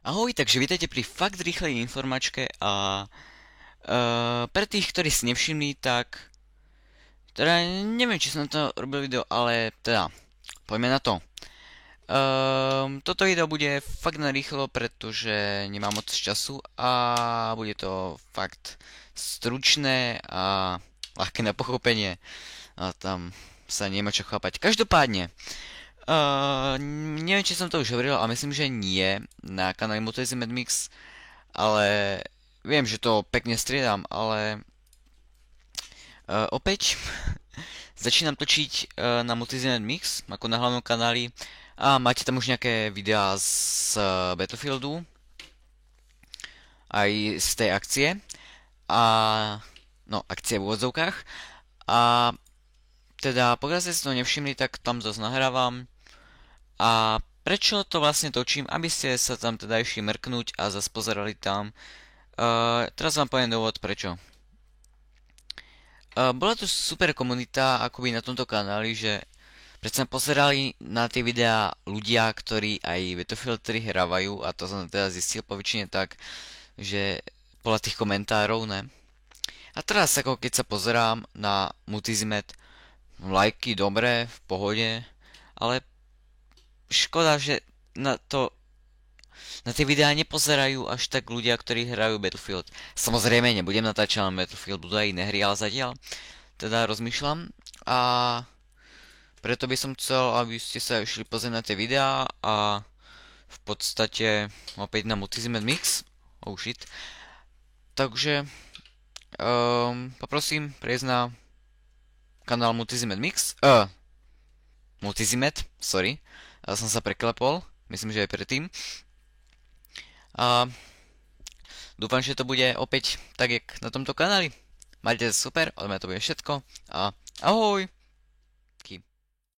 Ahoj, takže vítajte pri fakt rýchlej informačke a pre tých, ktorí si nevšimli, tak teda neviem, či som na to robil video, ale teda poďme na to. Toto video bude fakt na rýchlo, pretože nemám moc času a bude to fakt stručné a ľahké na pochopenie a tam sa nemá čo chápať. Každopádne, neviem, či som to už hovoril, ale myslím, že nie na kanáli Multizimet Mix, ale viem, že to pekne striedam, ale opäť začínam točiť na Multizimet Mix, ako na hlavnom kanáli a máte tam už nejaké videá z Battlefieldu, aj z tej akcie a no, akcie v úvodzovkách a teda pokiaľ ste si to nevšimli, tak tam zase nahrávam. A prečo to vlastne točím? Aby ste sa tam teda išli mrknúť a zase pozerali tam. Teraz vám poviem dôvod prečo. Bola tu super komunita akoby na tomto kanáli, že predsa pozerali na tie videá ľudia, ktorí aj Battlefield 3 hrávajú a to som teda zistil po väčšine tak, že podľa tých komentárov, ne? A teraz ako keď sa pozerám na Multizimet, lajky dobré, v pohode, ale škoda, že na to na tie videá nepozerajú až tak ľudia, ktorí hrajú Battlefield. Samozrejme, nebudem natáčať len Battlefield, budú aj iné hry, ale zatiaľ teda rozmýšľam a preto by som chcel, aby ste sa išli pozrieť na tie videá a v podstate opäť na Multizimet Mix. Oh shit. Takže poprosím prejsť na kanál Multizimet Mix. Multizimet, sorry. Ja som sa preklepol, myslím, že aj predtým. A dúfam, že to bude opäť tak, jak na tomto kanáli. Majte sa super, od mňa to bude všetko a ahoj!